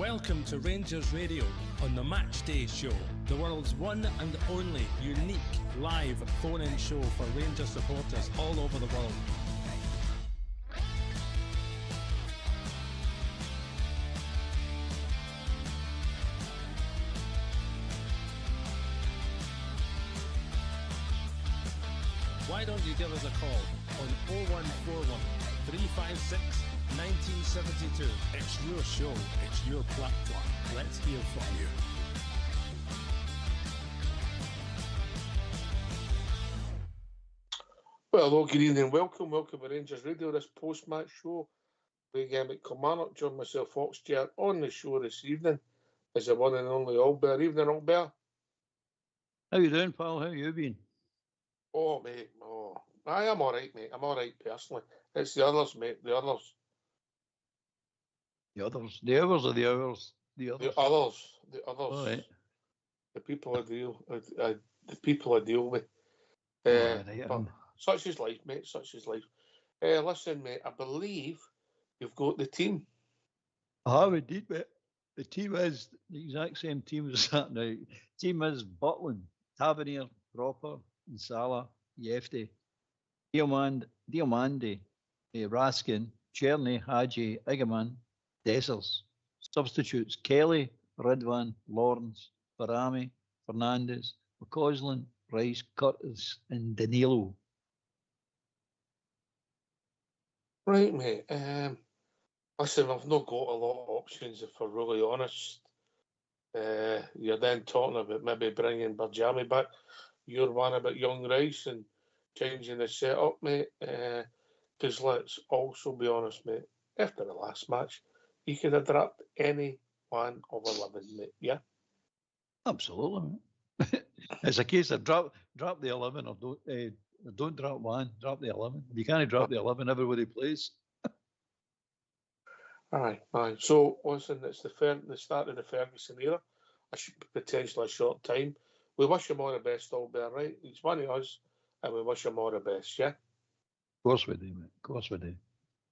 Welcome to Rangers Radio on the Matchday show, the world's one and only unique live phone-in show for Rangers supporters all over the world. Why don't you give us a call on 0141 356 1972. It's your show, it's your platform. Let's hear from you. Well, hello, good evening. Welcome to Rangers Radio, this post-match show. Big game at Kilmarnock. Join myself, Foxchair, on the show this evening is the one and only Albert. Evening, Albert. How you doing, pal? How you been? Oh, mate. Oh, I am all right, mate. I'm all right, personally. It's the others, mate. The others. The others. The hours or the hours? The others. The others. The others. All right. The people I deal with. Right. Such is life, mate. Such is life. Listen, mate, I believe you've got the team. I have indeed, mate. The team is the exact same team as that now. Team is Butland, Tavernier, Proper, and Salah, Yefte, Diomande, Raskin, Cherny, Hadji, Igaman, Dessers. Substitutes: Kelly, Ridvan, Lawrence, Barami, Fernandez, McCausland, Rice, Curtis, and Danilo. Right, mate. Listen, I've not got a lot of options, if we're really honest. You're then talking about maybe bringing Barjami back. You're one about young Rice and changing the setup, mate. Because let's also be honest, mate. After the last match, you could have dropped any one of 11, mate. Yeah? Absolutely, mate. It's a case of drop the 11 or don't drop one, drop the 11. If you can't drop the 11, everybody plays. Aye. So, listen, it's the start of the Ferguson era. Potentially a short time. We wish him all the best, Albert, right? He's one of us, and we wish him all the best, yeah? Of course we do, mate. Of course we do.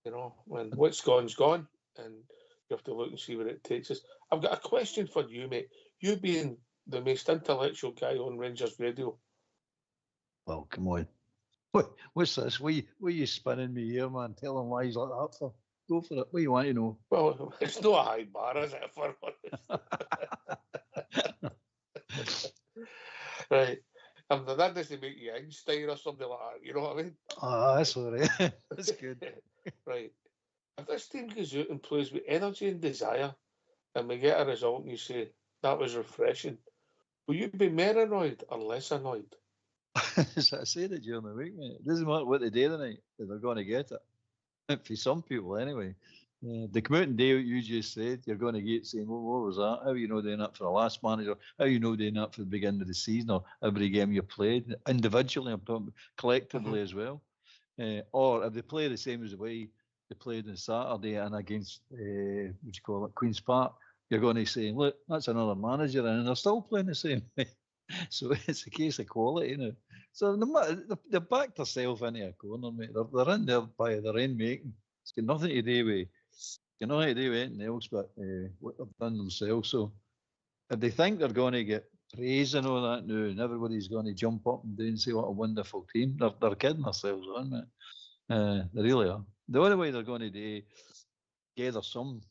You know, when what's gone's gone, and you have to look and see where it takes us. I've got a question for you, mate. You being the most intellectual guy on Rangers Radio. Well, come on. What's this? What you spinning me here, man? Telling lies like that for? Go for it. What do you want to know? Well, it's not a high bar, is it, for honest? Right. That doesn't make you Einstein or something like that, you know what I mean? Ah, that's all right. That's good. Right. If this team goes out and plays with energy and desire, and we get a result and you say, that was refreshing, will you be more annoyed or less annoyed? As I said it during the week, mate. It doesn't matter what they do tonight, they're going to get it. For some people, anyway. They come out and do what you just said. You're going to get saying, well, what was that? How are you not doing that for the last manager? How are you not doing that for the beginning of the season or every game you played? Individually, I'm talking collectively as well. Or if they play the same as the way they played on Saturday and against, Queen's Park, you're going to say, look, that's another manager, and they're still playing the same way. So it's a case of quality, you know. So they're backed themselves into a corner, mate. They're in there by their own making. It's got nothing to do with anything else but what they've done themselves. So if they think they're going to get praise and all that now, and everybody's going to jump up and down and say what a wonderful team, they're kidding themselves on, mate. They really are. The only way they're going to gather some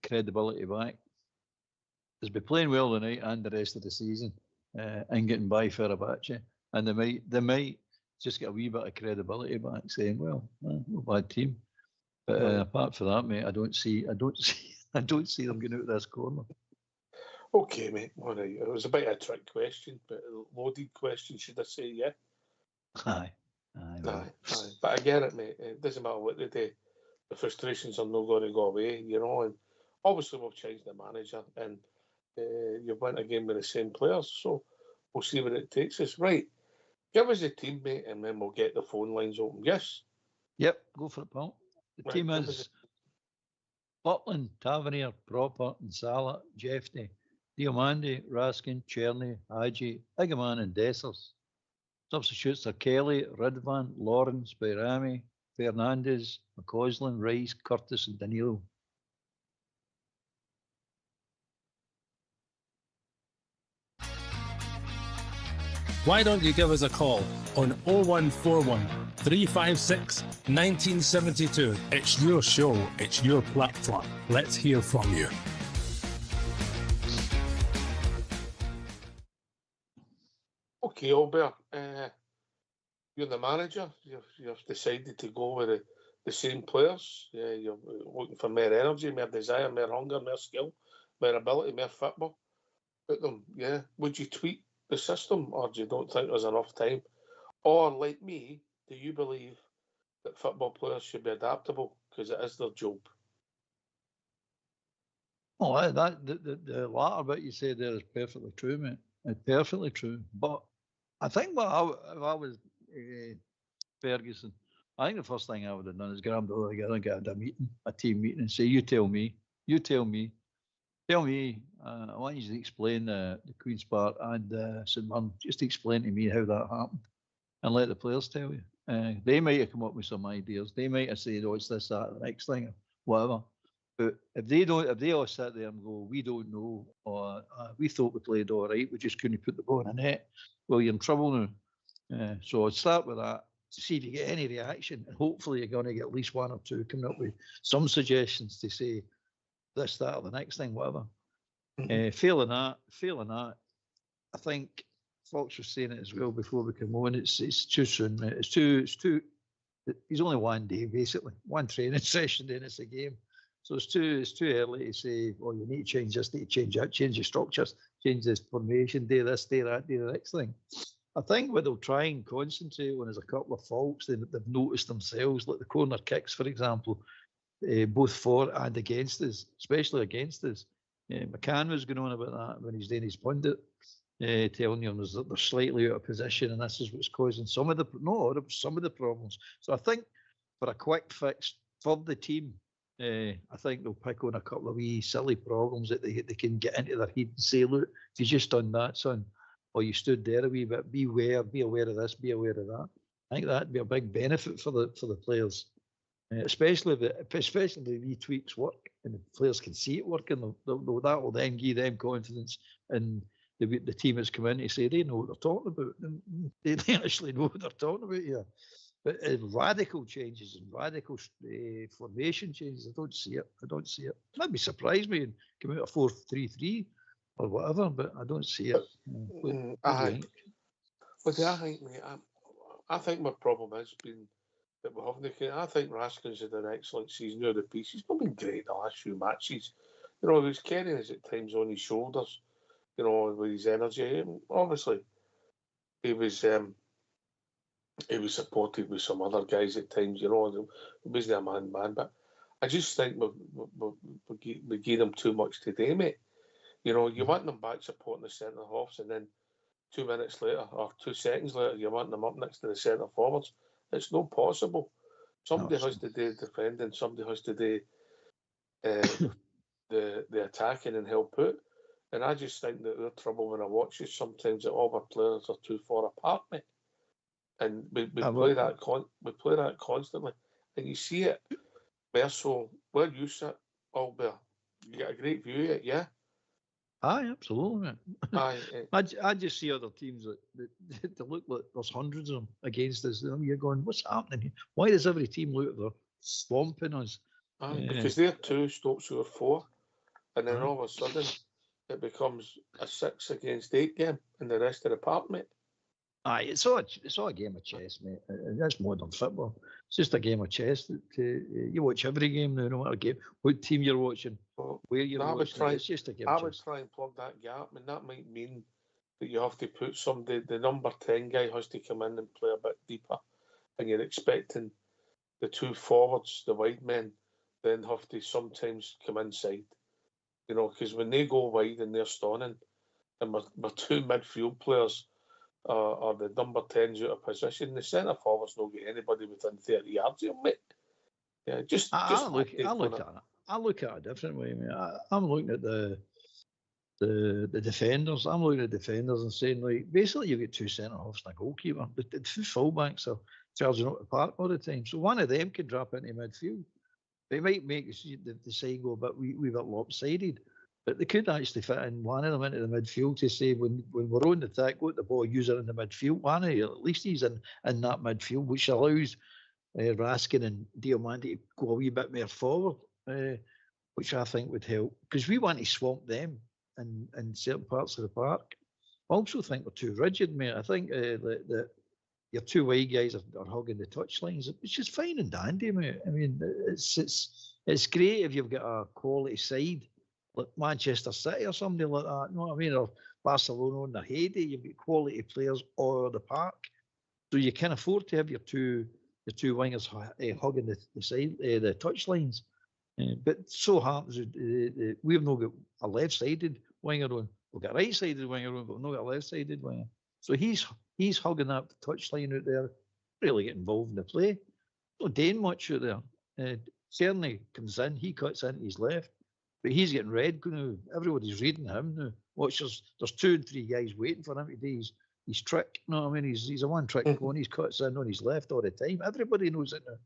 credibility back is by playing well tonight and the rest of the season and getting by Fenerbahce. And they might just get a wee bit of credibility back, saying, "Well, not a bad team." But apart from that, mate, I don't see them getting out of this corner. Okay, mate. All right. It was a bit of a trick question, but a loaded question, should I say? Yeah. Aye. But I get it, mate. It doesn't matter what they do. The frustrations are not going to go away, you know. And obviously, we've changed the manager, and you've went again with the same players, so we'll see where it takes us. Right. Give us a team, mate, and then we'll get the phone lines open. Yes? Yep, go for it, pal. The team is Butland, Tavernier, Proper, and Salah, Jeffney, Diomande, Raskin, Cherny, Hadji, Igaman, and Dessers. Substitutes are Kelly, Ridvan, Lawrence, Bayrami, Fernandez, McCausland, Rice, Curtis, and Danilo. Why don't you give us a call on 0141 356 1972? It's your show, it's your platform. Let's hear from you. Okay, Albert, you're the manager. You've decided to go with the same players. You're looking for more energy, more desire, more hunger, more skill, more ability, more football. Put them, yeah. Would you tweak the system, or do you don't think there's enough time? Or, like me, do you believe that football players should be adaptable because it is their job? Oh, the latter bit you said there is perfectly true, mate. It's perfectly true. But I think if I was Ferguson, I think the first thing I would have done is get them all together and get a team meeting, and say, you tell me. I want you to explain the Queen's Park and St Mirren. Just explain to me how that happened, and let the players tell you. They might have come up with some ideas. They might have said, "Oh, it's this, that, the next thing, or whatever." But if they all sit there and go, "We don't know," or "We thought we played all right, we just couldn't put the ball in the net," well, you're in trouble now. So I'd start with that. See if you get any reaction, and hopefully you're going to get at least one or two coming up with some suggestions to say this, that, or the next thing, whatever. Failing that, I think Fox was saying it as well before we came on. It's too soon, mate. It's too. He's only one day, basically, one training session, then it's a game. So it's too early to say, "Oh, you need to change this, need to change that, change your structures, change this formation, do this, do that, do the next thing." I think what they'll try and concentrate on is a couple of faults they've noticed themselves, like the corner kicks, for example, both for and against us, especially against us. McCann was going on about that when he's doing his pundit, telling him they're slightly out of position, and this is what's causing some of the problems. So I think for a quick fix for the team, I think they'll pick on a couple of wee silly problems that they can get into their head and say, "Look, you just done that, son, or you stood there a wee bit. Be aware of this, be aware of that." I think that'd be a big benefit for the players. Especially the wee tweaks work and the players can see it working, that will then give them confidence in the team that's come in to say they know what they're talking about. They actually know what they're talking about here. But radical changes and radical formation changes, I don't see it. That'd be surprised me and come out of 4-3-3 or whatever, but I don't see it. I think my problem has been that we haven't. I think Raskins had an excellent season out of the piece. He's not been great the last few matches. He was carrying us at times on his shoulders, with his energy. And obviously, he was supported with some other guys at times. He wasn't a man, but I just think we gave him too much today, mate. You want them back supporting the centre halves, and then 2 minutes later or 2 seconds later, you want them up next to the centre forwards. It's not possible. Somebody has to do defending, somebody has to do the attacking and help out. And I just think that the trouble when I watch is sometimes that all our players are too far apart, mate. And we play that constantly. And you see it, Merso, where you sit, Albert, you get a great view of it, yeah? Aye, absolutely, mate. Aye. I just see other teams that look like there's hundreds of them against us. You're going, what's happening here? Why does every team look like they're swamping us? Because they're 2 stops who are 4, and then all of a sudden it becomes a 6 against 8 game, and the rest of the park, mate. Aye, it's all a game of chess, mate. That's modern football. It's just a game of chess. You watch every game now, no matter what team you're watching, where you're watching. It's just a game of chess. I would try and plug that gap, and that might mean that you have to put somebody, the number 10 guy has to come in and play a bit deeper, and you're expecting the 2 forwards, the wide men, then have to sometimes come inside. Because when they go wide and they're stunning, and my 2 midfield players are the number 10s out of position, the centre forwards don't get anybody within 30 yards of them, mate. Yeah, I look at it a different way, mate. I'm looking at the defenders. I'm looking at defenders and saying, like, basically you've got 2 centre halves and a goalkeeper. The 2 fullbacks are charging up the park all the time. So one of them could drop into midfield. They might make the side go a bit lopsided. But they could actually fit in one of them into the midfield to say when we're on the attack, got the ball, use it in the midfield. One of you, at least he's in that midfield, which allows Raskin and Diamante to go a wee bit more forward, which I think would help. Because we want to swamp them in certain parts of the park. I also think we're too rigid, mate. I think that your two wide guys are hugging the touchlines, which is fine and dandy, mate. I mean, it's great if you've got a quality side like Manchester City or somebody like that. You know what I mean? Or Barcelona in their heyday, you've got quality players all over the park, so you can afford to have your two wingers hugging the side, the touchlines. But so happens we've not got a left-sided winger on. We've got a right-sided winger on, but we've not got a left-sided winger. So he's hugging that touchline out there, really get involved in the play. Not doing much out there. Cerny comes in, he cuts into his left, but he's getting red now. Everybody's reading him now. Watch, there's 2 and 3 guys waiting for him to do his trick. You know what I mean? He's a one-trick pony. He cuts in on his left all the time. Everybody knows it now.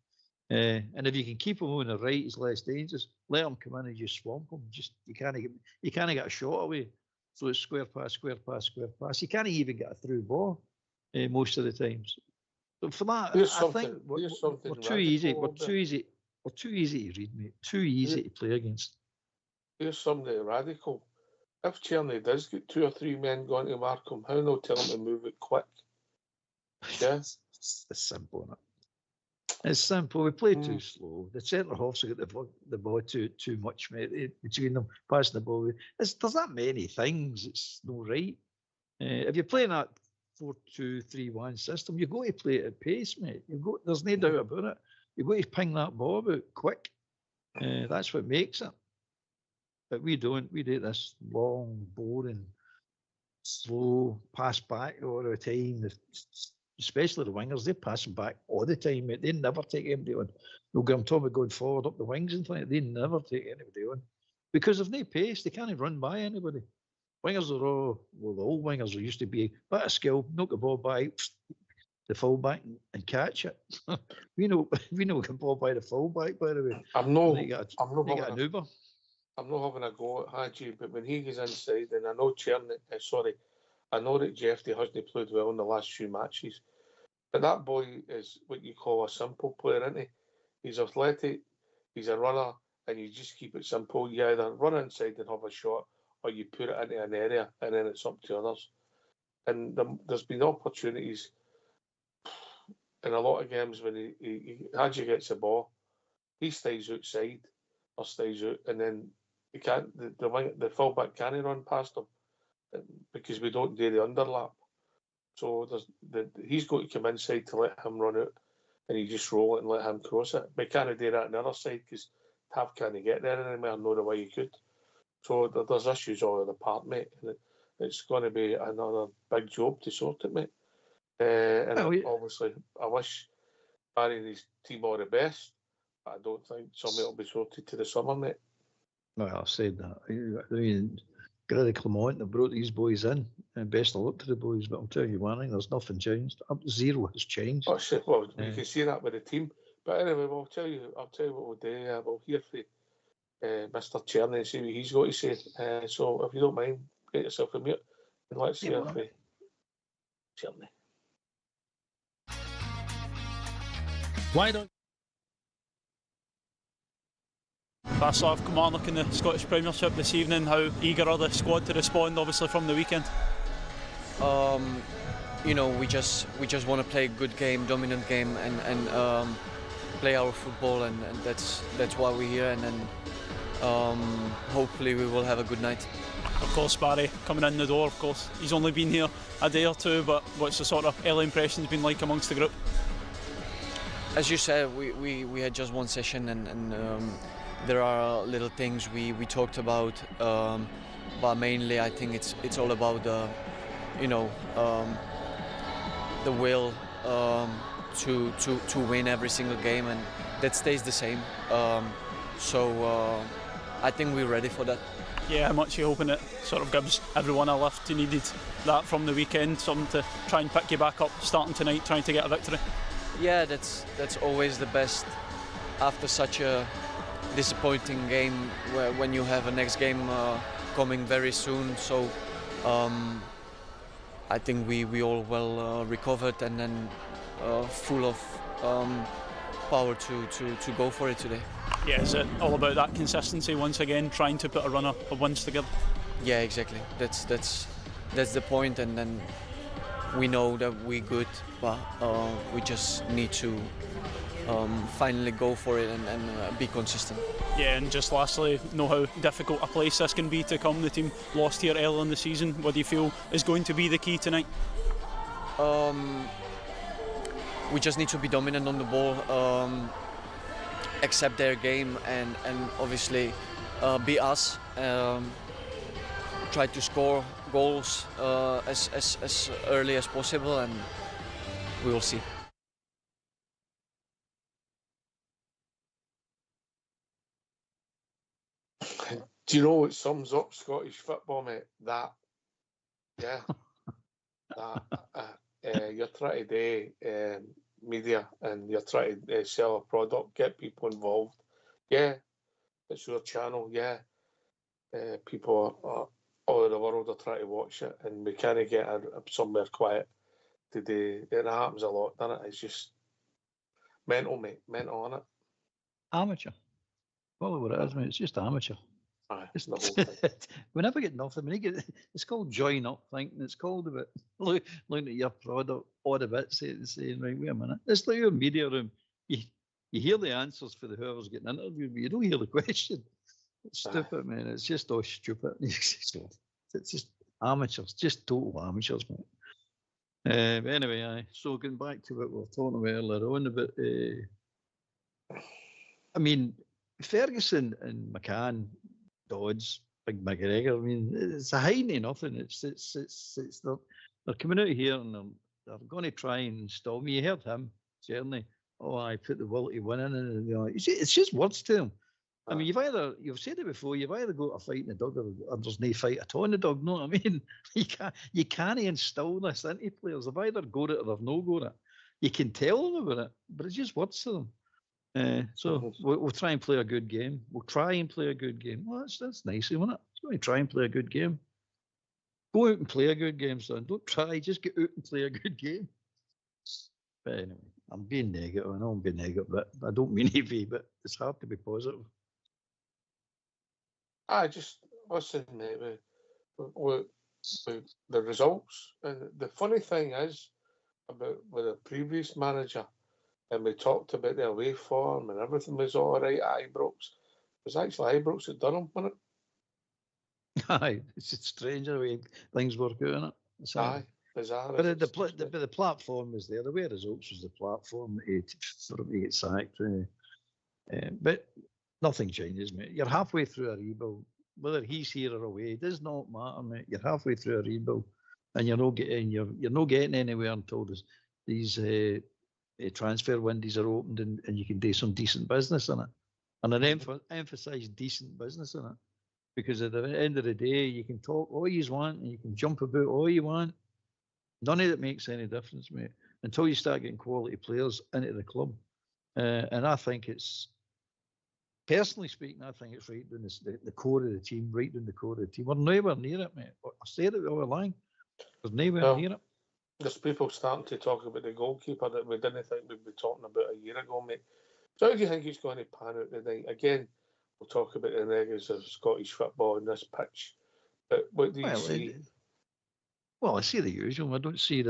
And if you can keep him on the right, he's less dangerous. Let him come in and just swamp him. Just you can't get a shot away. So it's square pass, square pass, square pass. You can't even get a through ball most of the times. So for that, I think we're too easy. We're too easy to read, mate. Too easy to play against. Here's somebody radical. If Tierney does get 2 or 3 men going to mark him, how no tell him to move it quick? Yeah, it's simple, isn't it? It's simple. We play too slow. The centre halves have got the ball too much, mate, between them, passing the ball. There's that many things. It's no right. If you're playing that 4-2-3-1 system, you've got to play it at pace, mate. There's no doubt about it. You've got to ping that ball about quick. That's what makes it. But we don't. We do this long, boring, slow pass back all the time. Especially the wingers, they pass them back all the time, mate. They never take anybody on. No, I'm talking about going forward up the wings and things. They never take anybody on. Because if they pace, they can't run by anybody. Wingers are the old wingers are used to be a bit of skill, knock the ball by the fullback and catch it. we know we can ball by the fullback, by the way. I'm not an Uber. I'm not having a go at Hadji, but when he goes inside, and I know I know that Jeffrey hasn't played well in the last few matches, but that boy is what you call a simple player, isn't he? He's athletic, he's a runner, and you just keep it simple. You either run inside and have a shot, or you put it into an area, and then it's up to others. And there's been opportunities in a lot of games when Hadji gets the ball, he stays outside or stays out, and then he can't. The fullback can't run past him, because we don't do the underlap. So he's got to come inside to let him run out, and you just roll it and let him cross it. We can't do that on the other side because Tav can't get there anymore, no the way you could. So there's issues all over the park, mate. And it's going to be another big job to sort it, mate. Obviously, I wish Barry and his team all the best, but I don't think something will be sorted to the summer, mate. Well, I've said that. I mean, Grady Clement have brought these boys in, and best of luck to the boys. But I'll tell you one thing: there's nothing changed. Zero has changed. Oh, shit. Well, you can see that with the team. But anyway, I'll tell you what we'll do. We'll hear from Mr. Cherny and see what he's got to say. So, if you don't mind, get yourself a mute and let's hear from Cherny. Why don't Vaslav Kilmarnock in the Scottish Premiership this evening? How eager are the squad to respond, obviously, from the weekend? We just want to play a good game, dominant game, and play our football, and that's why we're here. And then hopefully we will have a good night. Of course, Barry coming in the door. Of course, he's only been here a day or two, but what's the sort of early impressions been like amongst the group? As you said, we had just one session, and there are little things we talked about, but mainly I think it's all about the will to win every single game, and that stays the same. So I think we're ready for that. Yeah, how much are you hoping it sort of gives everyone a lift? You needed that from the weekend, something to try and pick you back up starting tonight, trying to get a victory. Yeah, that's always the best after such a disappointing game, when you have a next game coming very soon. So I think we all well recovered and then full of power to go for it today. Yeah, is it all about that consistency once again, trying to put a run of wins together? Yeah, exactly. That's the point, and then we know that we're good, but we just need to finally go for it and be consistent. Yeah, and just lastly, know how difficult a place this can be to come. The team lost here early in the season. What do you feel is going to be the key tonight? We just need to be dominant on the ball, accept their game, and obviously be us. Try to score goals as early as possible, and we will see. Do you know what sums up Scottish football, mate? That, yeah, that you're trying to do media and you're trying to sell a product, get people involved. Yeah, it's your channel. Yeah, people are all over the world are trying to watch it, and we can't get somewhere quiet to do. It happens a lot, doesn't it? It's just mental, mate. Mental on it. Amateur. Well, what it is, mate. It's just amateur. Aye, the whole thing. We never get nothing. It's called join up thinking. It's called about looking at your product, all the bits, saying, right, wait a minute. It's like your media room. You hear the answers for the whoever's getting interviewed, but you don't hear the question. It's stupid, man. It's just all stupid. It's just amateurs, just total amateurs, mate. But anyway, so getting back to what we were talking about earlier on about, I mean, Ferguson and McCann, Dodds, Big McGregor. I mean, it's a hiding to nothing. It's they're coming out here and they're going to try and install me. You heard him certainly. Oh, I put the will to win in, and it's just words to him. I mean, you've said it before. You've either got a fight in the dog or there's no fight at all in the dog. Know what I mean? You can't instill this into players. They've either got it or they've no got it. You can tell them about it, but it's just words to them. So we'll try and play a good game. We'll try and play a good game. Well, that's nice, isn't it? You're going to try and play a good game. Go out and play a good game, son. Don't try. Just get out and play a good game. But anyway, I'm being negative. I know I'm being negative, but I don't mean to be. But it's hard to be positive. I just listen, mate. With the results, and the funny thing is about with the previous manager. And we talked about the away form and everything was all right at Ibrox. It was actually Ibrox that done them, wasn't it? Aye, it's strange the way things work out, isn't it? Aye, bizarre. But the platform was there. The way results was the platform for him to get sacked. But nothing changes, mate. You're halfway through a rebuild. Whether he's here or away, it does not matter, mate. You're halfway through a rebuild, and you're not getting anywhere until these transfer windows are opened and you can do some decent business in it. And I emphasise decent business in it, because at the end of the day, you can talk all you want and you can jump about all you want. None of it makes any difference, mate, until you start getting quality players into the club. And I think it's, personally speaking, I think it's right down the core of the team, right down the core of the team. We're nowhere near it, mate. I said it all along. We're nowhere near it. There's people starting to talk about the goalkeeper that we didn't think we'd be talking about a year ago, mate. So how do you think he's going to pan out tonight? Again, we'll talk about the negatives of Scottish football on this pitch. But what do you see? I see the usual. I don't see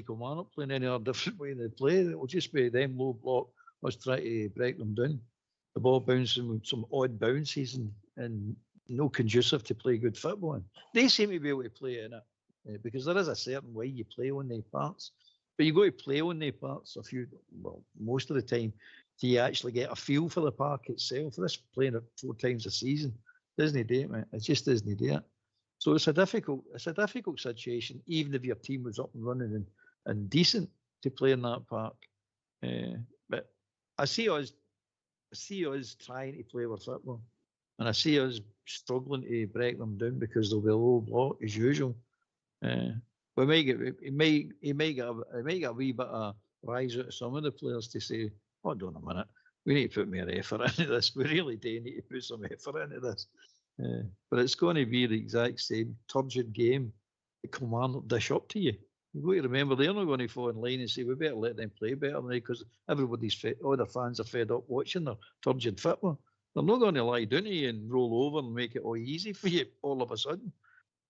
Kilmarnock playing any other different way they play. It will just be them low block, us trying to break them down. The ball bouncing with some odd bounces and no conducive to play good football. They seem to be able to play in it. Because there is a certain way you play on the parts, but you got to play on the parts most of the time, till you actually get a feel for the park itself. This playing it 4 times a season doesn't do it, mate. It just doesn't do it. So it's a difficult situation, even if your team was up and running and decent to play in that park. But I see us trying to play with football, and I see us struggling to break them down because they'll be a low block as usual. We may get a wee bit of rise out of some of the players to say, hold on a minute, we need to put more effort into this. We really do need to put some effort into this. But it's going to be the exact same turgid game that Kilmarnock dish up to you. You've got to remember, they're not going to fall in line and say, we better let them play better than they, because all the fans are fed up watching their turgid football. They're not going to lie down to you and roll over and make it all easy for you all of a sudden.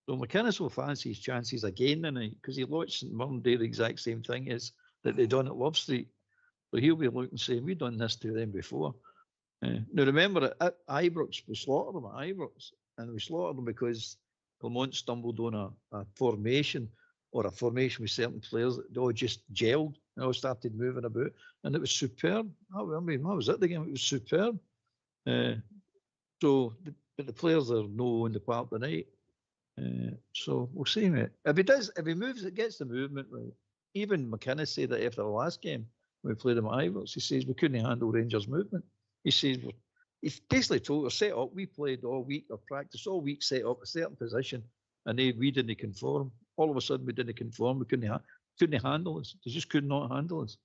So McInnes will fancy his chances again tonight, because he watched St Mirren do the exact same thing as that they done at Love Street. So he'll be looking saying, we've done this to them before. Now remember, at Ibrox, we slaughtered them at Ibrox, and we slaughtered them because Clermont stumbled on a formation, or a formation with certain players that all just gelled and all started moving about, and it was superb. I mean, that was it, the game. It was superb. But the players are no on the park tonight. So we'll see, mate. If he moves, it gets the movement right. Even McInnes said that after the last game when we played him at Ibrox, he says we couldn't handle Rangers' movement. He says he basically told us, set up. We played all week or practiced all week, set up a certain position, and we didn't conform. All of a sudden, we didn't conform. We couldn't handle us. They just could not handle us.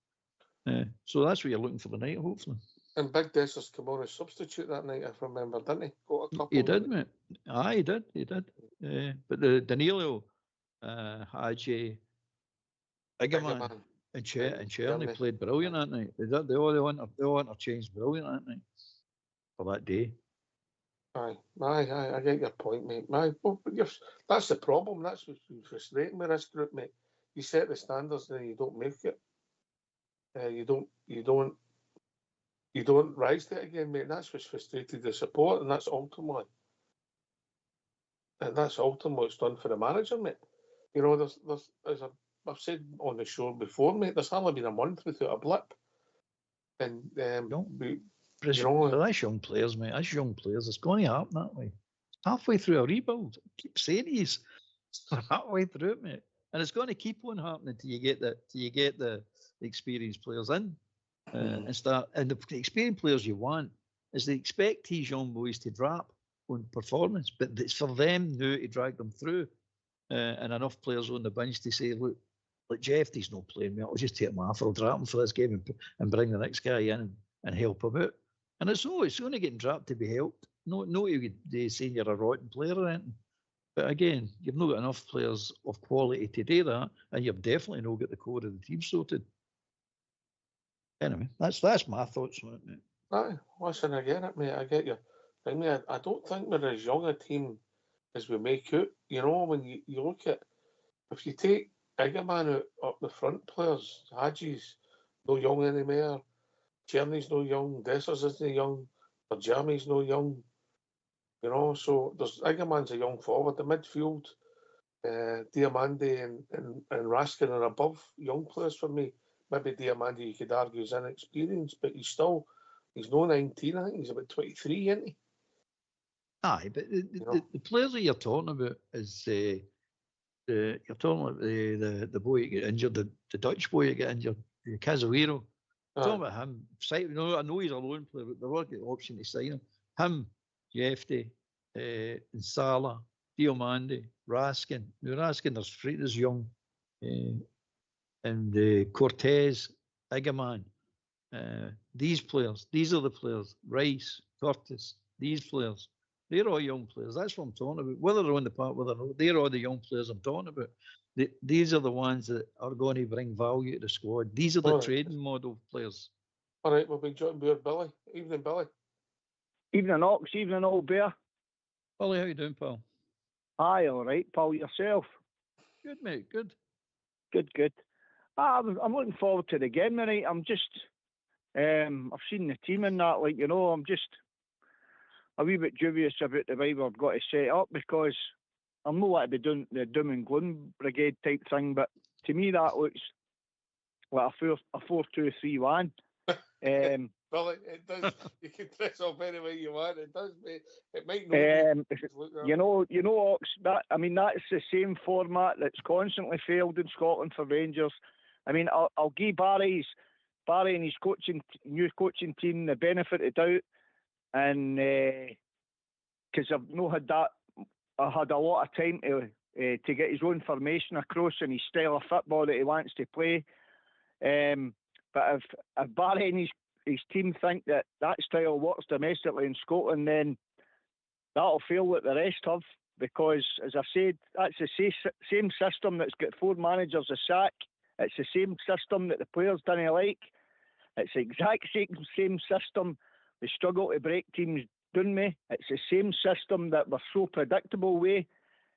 So that's what you're looking for tonight, hopefully. And Big Dessers came on as substitute that night, if I remember, didn't he? Got a couple. He did, mate. Aye, he did. But the Danilo, Hadji, Igaman, and Cherny played brilliant that night. They all interchanged brilliant that night for that day. Aye, I get your point, mate. That's the problem. That's what's frustrating with this group, mate. You set the standards and you don't make it. You don't rise to it again, mate. That's what's frustrated the support, and that's ultimately what's done for the manager, mate. You know, there's as I've said on the show before, mate, there's hardly been a month without a blip. And but that's young players, mate. That's young players. It's going to happen that way. Halfway through a rebuild. I keep saying he's halfway through it, mate. And it's going to keep on happening till you get the experienced players in. And the experienced players you want is they expect these young boys to drop on performance, but it's for them now to drag them through, and enough players on the bench to say, look, like Jeff, he's not playing me. I'll just take him off. I'll drop him for this game and bring the next guy in and help him out. And it's only getting dropped to be helped. No, you saying you're a rotten player or anything. But again, you've not got enough players of quality to do that, and you've definitely not got the core of the team sorted. Anyway, that's my thoughts on it, mate. Aye, listen, I get it, mate. I get you. I mean, I don't think we're as young a team as we make out. You know, when you look at, if you take Igaman out up the front players, Hadji's no young anymore, Cherny's no young, Dessers isn't young, Barjami's no young. You know, so there's Igaman's a young forward. The midfield, Diamandi and Raskin are above young players for me. Maybe Diamandi, you could argue, is inexperienced, but he's no 19. I think he's about 23, isn't he? Aye, but the players that you're talking about is you're talking about the boy that got injured, the Dutch boy that got injured, Casemiro. Talking about him. I know he's a loan player, but there was the option to sign him. Him, Jefte, Salah, Diomande, Raskin. Now Raskin, there's young, and Cortez, Igaman. These players, these are the players. Rice, Curtis, these players. They're all young players. That's what I'm talking about. Whether they're on the park, whether not, they're all the young players I'm talking about. These are the ones that are going to bring value to the squad. These are the trading model players. All right, we'll be joined by Billy. Evening, Billy. Evening, Ox. Evening, old bear. Billy, how you doing, pal? Aye, all right, pal. Yourself? Good, mate. Good. Good. I'm looking forward to the game tonight. I'm just, I've seen the team in that, like, you know, I'm just a wee bit dubious about the way we've got to set up, because I'm not like to be doing the doom and gloom brigade type thing, but to me that looks like a 4-2-3-1. Billy, it does. You can dress up any way you want. It does, mate. It might not. You know, Ox. That's the same format that's constantly failed in Scotland for Rangers. I mean, I'll give Barry and his new coaching team the benefit of doubt, and because I've not had that. I had a lot of time to get his own formation across and his style of football that he wants to play. But if Barry and his team think that style works domestically in Scotland, then that'll fail that the rest have, because, as I said, that's the same system that's got 4 managers a sack. It's the same system that the players don't like. It's the exact same system we struggle to break teams down with. It's the same system that we're so predictable with.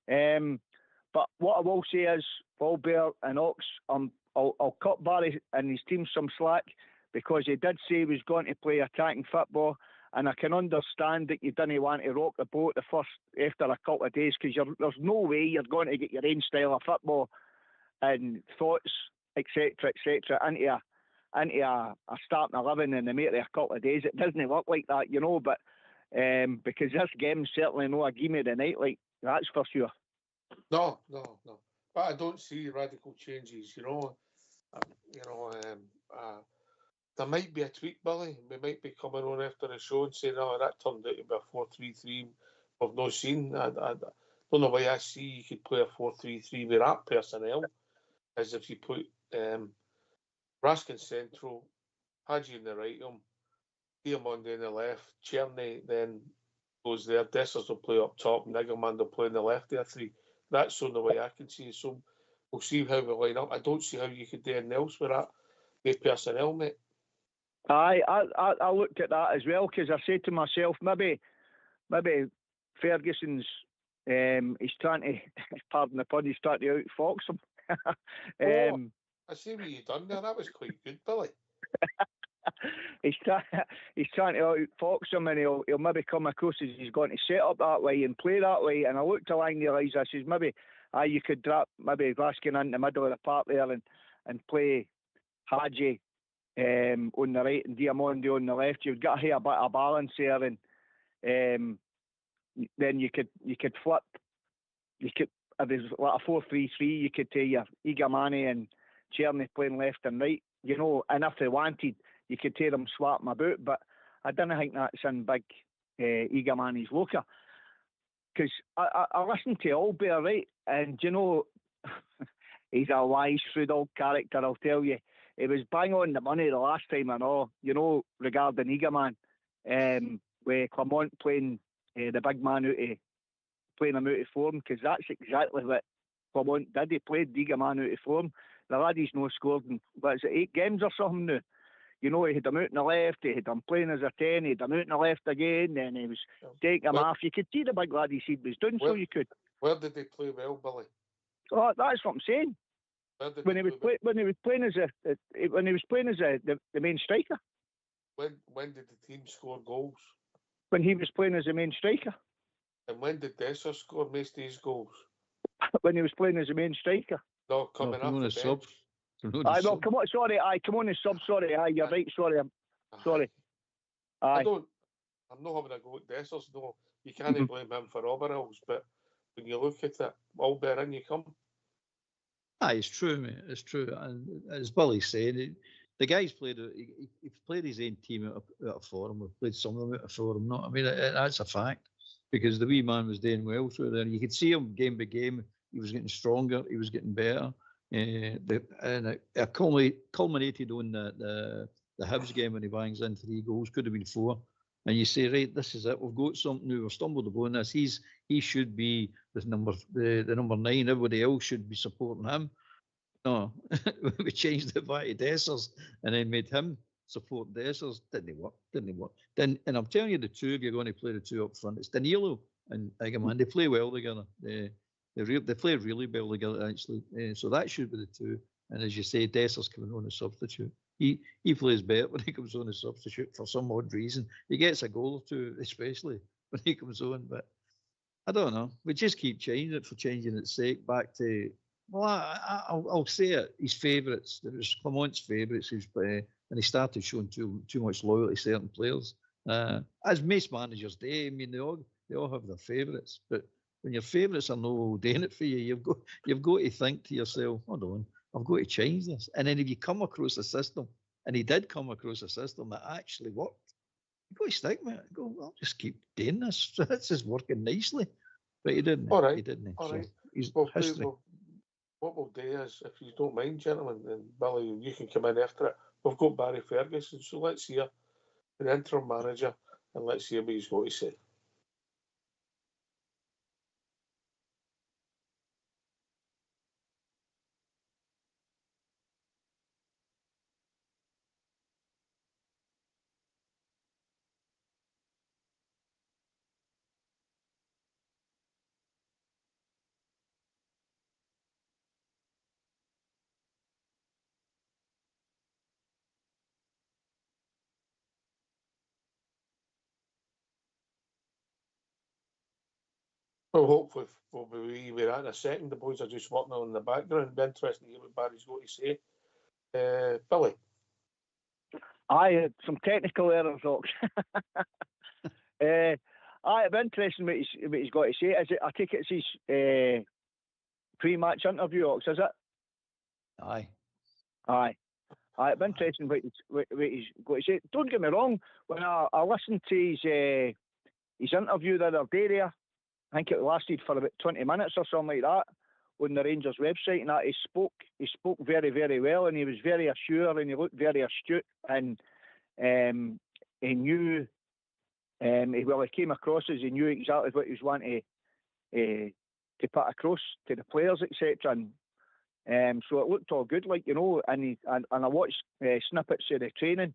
But what I will say is, Walbert and Ox, I'll cut Barry and his team some slack, because he did say he was going to play attacking football, and I can understand that you didn't want to rock the boat after a couple of days, because there's no way you're going to get your own style of football and thoughts, etc., into a starting 11 in the matter of a couple of days. It doesn't work like that, but because this game's certainly no a gimme tonight, like, that's for sure. No. But I don't see radical changes, there might be a tweak, Billy. We might be coming on after the show and saying, "Oh, that turned out to be a 4-3-3 we've not seen." I don't know why I see you could play a 4-3-3 with that personnel, as if you put Raskin central, Hadji in the right arm, Diamond in the left, Cherny then goes there, Dessers will play up top, Niggerman will play in the left there, 3. That's the only way I can see it. So we'll see how we line up. I don't see how you could do anything else with that personnel, mate. I looked at that as well, because I said to myself, maybe Ferguson's he's trying to, pardon the pun, he's trying to outfox him. I see what you done there. That was quite good, Billy. He's trying to outfox him, and he'll maybe come across as he's going to set up that way and play that way. And I looked along the lines, I says, maybe you could drop maybe Raskin in the middle of the park there and play Hadji on the right and Diamondi on the left. You've got to have a bit of balance there, and then you could flip. You could, if there's like a 4-3-3, you could take your Igamani and Cherny playing left and right, and if they wanted, you could take them swap them about. But I don't think that's in big Igamani's locker, because I listened to Albert, right, and he's a wise, shrewd old character, I'll tell you. He was bang on the money the last time I know, regarding Igaman, with Clermont playing the big man playing him out of form, because that's exactly what Clermont did. He played Igaman out of form. The laddie's no scored in, 8 games or something now. He had him out in the left, he had him playing as a 10, he had him out in the left again, then he was taking him off. You could see the big lad he was doing, so you could. Where did they play well, Billy? Oh, that's what I'm saying. When he was playing as the main striker. When did the team score goals? When he was playing as the main striker. And when did Dessers score most of his goals? When he was playing as the main striker. No, coming off the bench. Sub. Come on, sorry, come on as sub, sorry, you're right, sorry, sorry. I'm not having a go at Dessers, no. You can't blame him for overalls, but when you look at it, Albert, in you come. It's true, mate. It's true. And as Billy's saying, the guy's played. He played his own team out of form. We've played some of them out of form. That's a fact, because the wee man was doing well through there. You could see him game by game. He was getting stronger. He was getting better. And it culminated on the Hibs game when he bangs in 3 goals. Could have been 4. And you say, right, this is it. We've got something new. We've stumbled upon this. He should be the number 9. Everybody else should be supporting him. No, we changed it back to Dessers and then made him support Dessers. Didn't work. And I'm telling you, the two, if you're going to play the 2 up front, it's Danilo and Igaman. They play well together. They play really well together, actually. So that should be the 2. And as you say, Dessers coming on as substitute. He plays better when he comes on as substitute for some odd reason. He gets a goal or 2, especially when he comes on. But I don't know. We just keep changing it for changing its sake. Back to, well, I'll say it. His favourites. There was Clermont's favourites, and he started showing too much loyalty to certain players. As most managers do. I mean, they all have their favourites. But when your favourites are no doing it for you, you've got to think to yourself, hold on, I've got to change this. And then if you come across a system, and he did come across a system that actually worked, you've got to stick with it. Go, I'll just keep doing this. This is working nicely. But he didn't. All right. He didn't. All right. He's history. What we'll do is, if you don't mind, gentlemen, and Billy, you can come in after it. We've got Barry Ferguson, so let's hear the interim manager, and let's hear what he's got to say. Well, hopefully we'll be where at in a second. The boys are just working on in the background. It'll be interesting to hear what Barry's got to say. Billy. Aye, some technical errors, Ox. Aye, it'd be interesting what he's got to say. I take it's his pre-match interview, Ox, is it? Aye. It'd be interesting what he's got to say. Don't get me wrong, when I listened to his interview the other day there, I think it lasted for about 20 minutes or something like that on the Rangers website, and that he spoke very, very well, and he was very assured, and he looked very astute, and he knew, he came across as he knew exactly what he was wanting to put across to the players, etc. And so it looked all good, like, you know, and I watched snippets of the training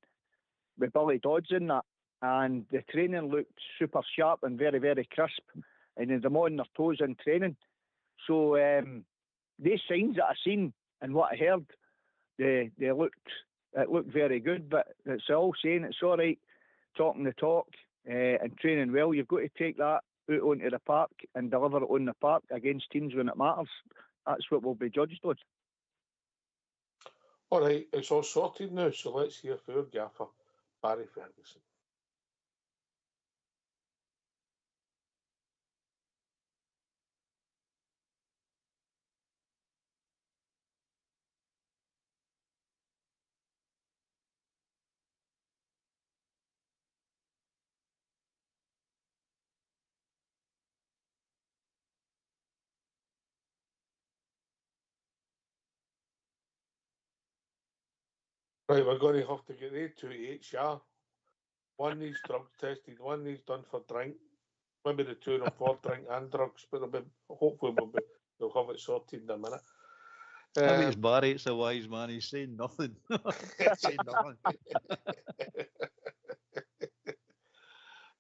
with Billy Dodds in that, and the training looked super sharp and very, very crisp, and they're on their toes in training. So these signs that I seen and what I heard, it looked very good. But it's all saying it's all right, talking the talk and training well. You've got to take that out onto the park and deliver it on the park against teams when it matters. That's what we'll be judged on. All right, it's all sorted now, so let's hear from our gaffer, Barry Ferguson. Right, we're going to have to get they two to HR. One needs drug tested, one needs done for drink. Maybe the two of them for drink and drugs, but hopefully we'll have it sorted in a minute. I mean, it's Barry, it's a wise man. He's saying nothing. He's saying nothing.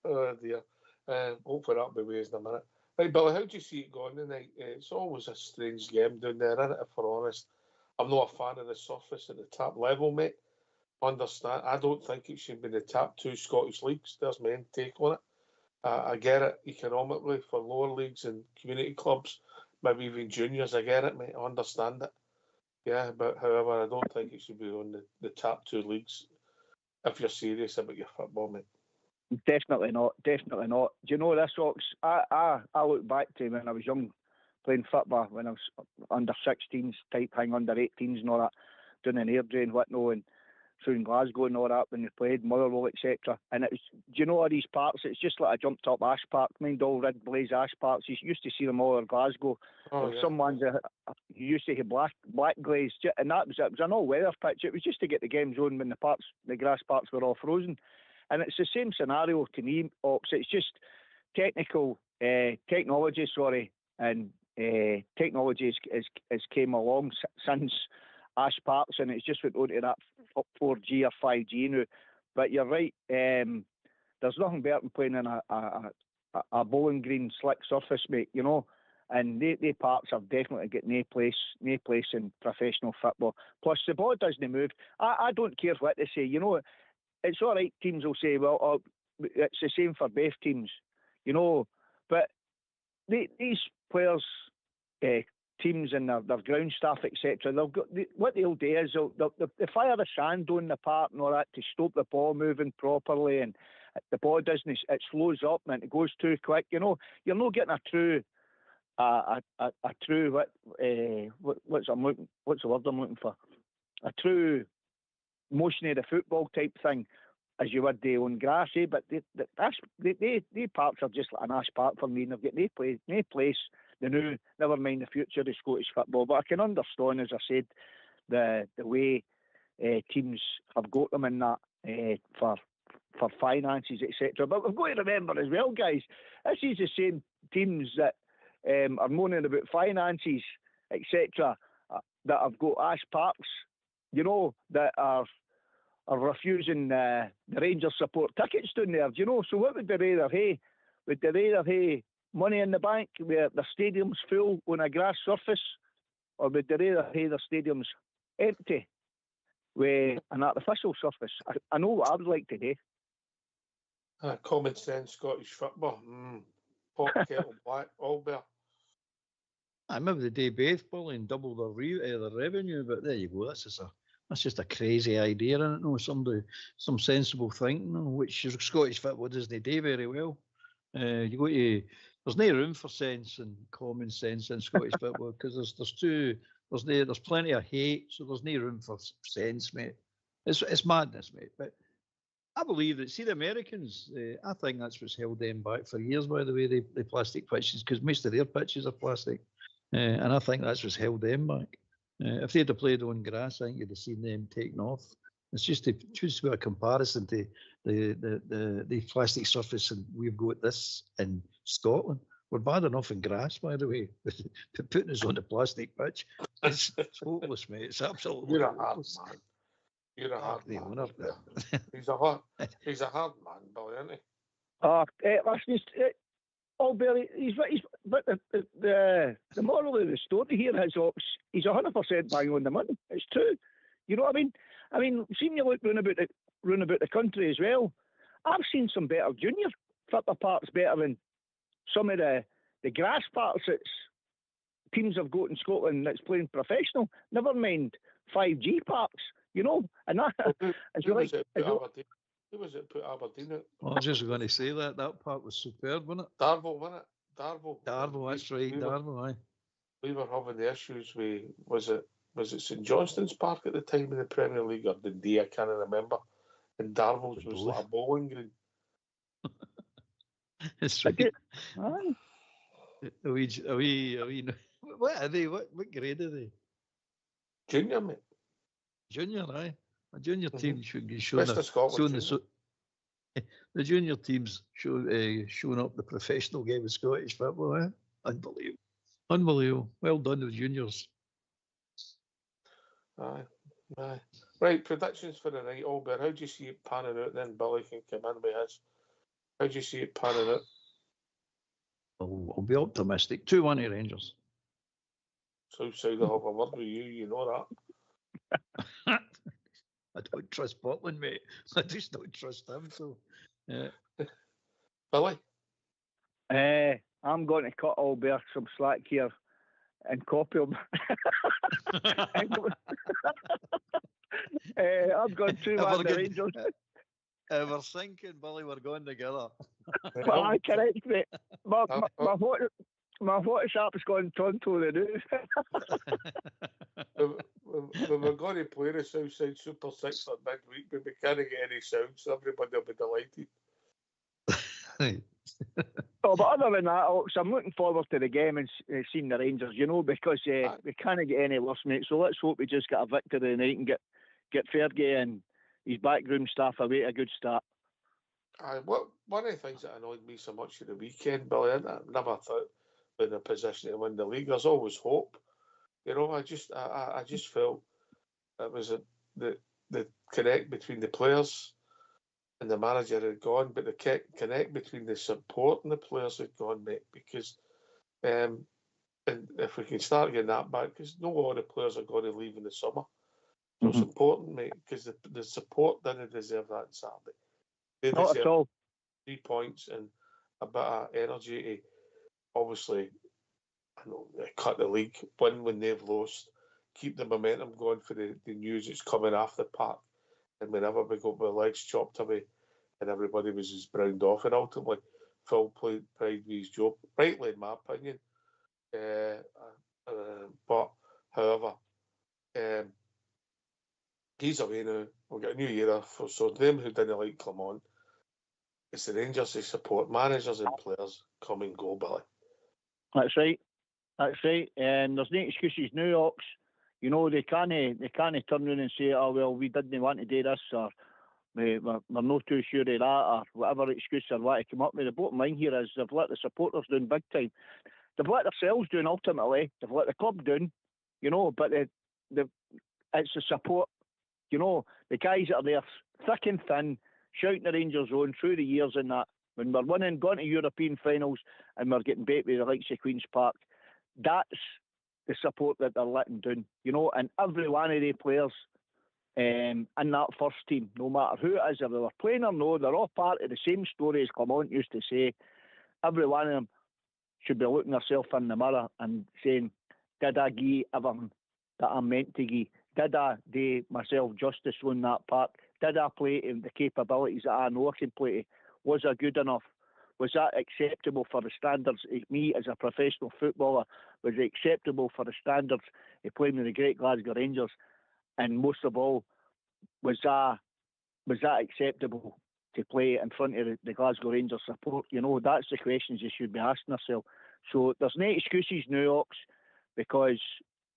Oh dear. Hopefully that'll be ways in a minute. Right, Billy, how do you see it going tonight? It's always a strange game down there, isn't it, if we're honest? I'm not a fan of the surface at the top level, mate. Understand? I don't think it should be the top two Scottish leagues. There's my own take on it. I get it economically for lower leagues and community clubs, maybe even juniors. I get it, mate. I understand it. Yeah, but however, I don't think it should be on the top two leagues if you're serious about your football, mate. Definitely not. Definitely not. Do you know this, Ox? I look back to when I was young, playing football, when I was under 16s type thing, under 18s and all that, doing an Airdrie and whatnot, and through in Glasgow and all that when they played, Motherwell, etc. And it was, do you know all these parks? It's just like a jumped up Ash Park, mind all red blaze Ash Parks. You used to see them all in Glasgow. Some ones you used to have black glaze, and it was an all weather pitch. It was just to get the games on when the grass parks were all frozen. And it's the same scenario to me, Ox. It's just technology, and technology has came along since Ash Parks, and it's just went on to that 4G or 5G now. But you're right, there's nothing better than playing in a bowling green slick surface, mate, you know. And they parks have definitely got no place in professional football. Plus the ball doesn't move. I don't care what they say, you know. It's all right, teams will say, well, it's the same for both teams, you know. But these players, teams and their ground staff, etc., what they'll do is they'll fire the sand on the park and all that to stop the ball moving properly, and the ball doesn't, it slows up and it goes too quick, you know. You're not getting a true what's the word I'm looking for? A true motion of the football type thing as you would do on grass, eh? But they parks are just like an Ash Park for me, and they've got no place. The new, never mind the future of Scottish football. But I can understand, as I said, the way teams have got them in that for finances, etc. But we've got to remember as well, guys, this is the same teams that are moaning about finances, etc., that have got Ash Parks, you know, that are refusing the Rangers support tickets down there, do you know? So what would they rather have? Would they rather have money in the bank where the stadium's full on a grass surface, or would they rather have their stadiums empty with an artificial surface? I know what I would like to do. Common sense Scottish football. pot kettle black, Albert. I remember the day both Billy and double their revenue, but there you go. That's just a crazy idea, isn't it? No, some sensible thinking, which Scottish football doesn't do very well. There's no room for sense and common sense in Scottish football because there's plenty of hate, so there's no room for sense, mate. It's madness, mate. But I believe that, see, the Americans, I think that's what's held them back for years, by the way, the plastic pitches, because most of their pitches are plastic. And I think that's what's held them back. If they'd have played on grass, I think you'd have seen them taken off. It's just a comparison to the plastic surface, and we've got this in Scotland. We're bad enough in grass, by the way, but putting us on the plastic pitch, it's hopeless, mate. It's absolutely hopeless. You're a hard man. Owner, He's a hard man, Billy, isn't he? Listen, Albert, but the moral of the story here is he's 100% bang on the money. It's true. You know what I mean? I mean, seeing you look round about the country as well. I've seen some better junior football parts better than some of the grass parts that teams have got in Scotland that's playing professional. Never mind 5G parks, you know. And that, who was it put Aberdeen in? I was just going to say that part was superb, wasn't it? Darvel, wasn't it? Darvel. Darvel, that's right, Darvel, aye. We were having the issues with, was it St Johnstone's Park at the time in the Premier League or Dundee, I can't remember. And Darvel's was like a bowling green. That's right. Are we, what are they? What grade are they? Junior, mate. Junior, aye. A junior team should be showing the junior teams showing up the professional game of Scottish football. Eh? Unbelievable. Well done, the juniors. Aye. Right, predictions for the night, Albert. How do you see it panning out? Then Billy can come in with his. How do you see it panning out? I'll be optimistic. 2-1 to Rangers. Southside, I'll have a word with you. You know that. I don't trust Portland, mate. I just don't trust them. So, yeah. Billy? I'm going to cut Albert some slack here and copy him. I'm going 2-1 the Rangers. We're sinking, Billy. We're going together. Well, correct, mate. My WhatsApp is going tonto the news. When we're going to play the Southside Super 6 at midweek, but we can't get any sound, so everybody will be delighted. But other than that, so I'm looking forward to the game and seeing the Rangers, you know, because we can't get any worse, mate. So let's hope we just get a victory tonight and get Fergie and his backroom staff away a good start. One of the things that annoyed me so much at the weekend, Billy, I never thought we're in a position to win the league. There's always hope. You know, I just felt it was the connect between the players and the manager had gone, but the connect between the support and the players had gone, mate, because and if we can start getting that back, because no all the players are going to leave in the summer. So it's important, mate, because the support didn't deserve that on Saturday. They Not at all. 3 points and a bit of energy to obviously cut the league, win when they've lost, keep the momentum going for the news that's coming off the park. And whenever we got our legs chopped away and everybody was just browned off, and ultimately Phil played pride with his job, rightly in my opinion. But however, he's away now. We've got a new era for so them who didn't like Kilmarnock. It's the Rangers they support, managers and players come and go, Billy. That's right. And there's no excuses now, Ox. You know, they can't turn around and say, oh, well, we didn't want to do this, or we're not too sure of that, or whatever excuse they want to come up with. The bottom line here is they've let the supporters down big time. They've let themselves down, ultimately. They've let the club down, you know, but it's the support. You know, the guys that are there, thick and thin, shouting the Rangers on through the years and that. When we're winning, going to European finals, and we're getting beat with the likes of Queen's Park, that's the support that they're letting down, you know, and every one of the players in that first team, no matter who it is, if they were playing or no, they're all part of the same story as Clement used to say. Every one of them should be looking herself in the mirror and saying, did I give everything that I'm meant to give? Did I do myself justice on that park? Did I play to the capabilities that I know I can play to? Was I good enough? Was that acceptable for the standards of me as a professional footballer? Was it acceptable for the standards of playing with the great Glasgow Rangers? And most of all, was that acceptable to play in front of the Glasgow Rangers support? You know, that's the questions you should be asking yourself. So there's no excuses now, Ox, because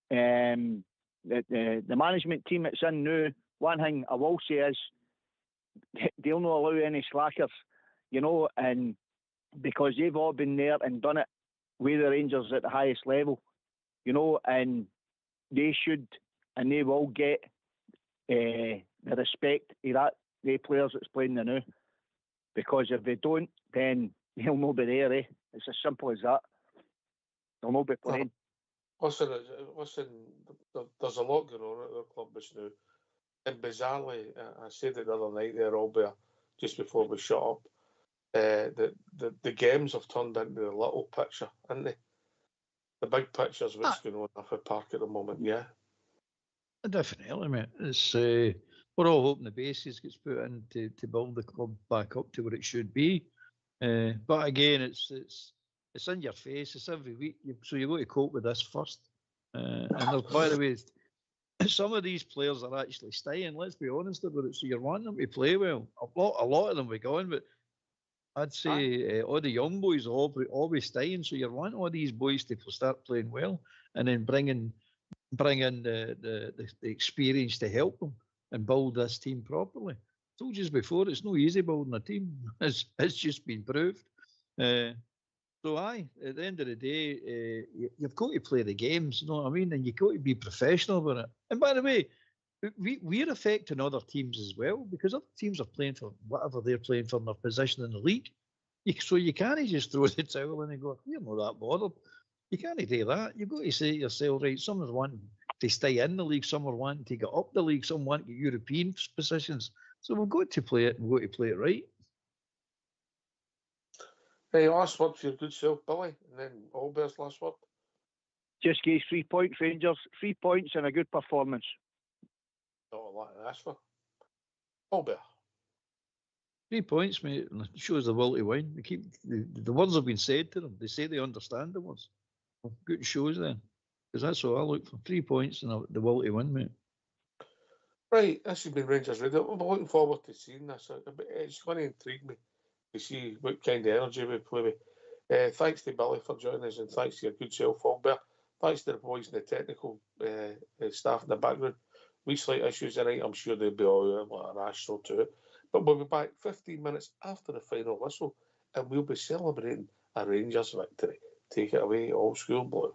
the management team that's in now, one thing I will say is they'll not allow any slackers, you know, and because they've all been there and done it with the Rangers at the highest level, you know, and they should and they will get the respect of that, the players that's playing the now. Because if they don't, then they'll not be there, eh? It's as simple as that. They'll not be playing. Listen, there's a lot going on at their club just now. And bizarrely, I said it the other night there, Albert, just before we shut up, the games have turned into the little picture, haven't they? The big picture's what's going on off the park at the moment, yeah? Definitely, mate. It's, we're all hoping the basis gets put in to build the club back up to where it should be. But again, it's in your face. It's every week. So you've got to cope with this first. And by the way, some of these players are actually staying. Let's be honest about it. So you're wanting them to play well. A lot of them will go on, but I'd say all the young boys are always staying. So you're wanting all these boys to start playing well, and then bring in the experience to help them and build this team properly. I told you before, it's no easy building a team. It's just been proved. So at the end of the day, you've got to play the games, you know what I mean? And you've got to be professional about it. And by the way, we're affecting other teams as well, because other teams are playing for whatever they're playing for in their position in the league. So you can't just throw the towel in and go, we're not that bothered. You can't do that. You've got to say to yourself, right, some are wanting to stay in the league, some are wanting to get up the league, some want to get European positions. So we've got to play it, and we've got to play it right. Hey, last word for your good self, Billy, and then Albert's last word. Just gave 3 points, Rangers. 3 points and a good performance. Not a lot to ask for. Albert. 3 points, mate. And it shows the will to win. They keep the words have been said to them. They say they understand the words. Well, good shows then, because that's all I look for. 3 points and the will to win, mate. Right, this has been Rangers Radio. I'm looking forward to seeing this. It's going to intrigue me to see what kind of energy we play with. Thanks to Billy for joining us, and thanks to your good self, Albert. Thanks to the boys and the technical staff in the background. We slight issues tonight. I'm sure they'll be all right, like a rash so too. But we'll be back 15 minutes after the final whistle, and we'll be celebrating a Rangers victory. Take it away, Old School Blue.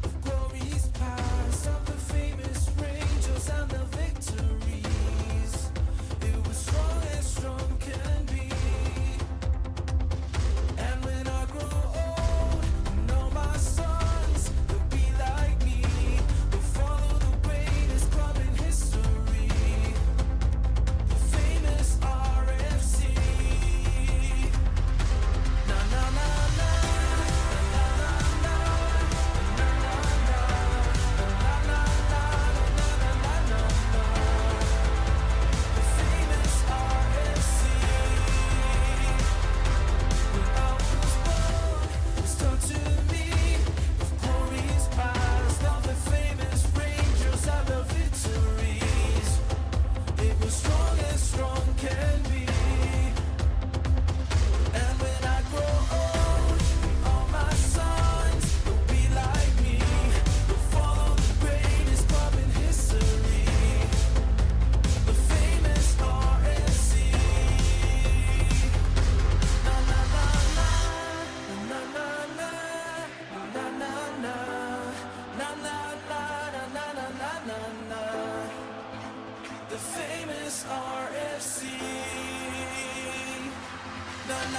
Of glory's past, of the famous Rangers and the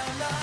la la.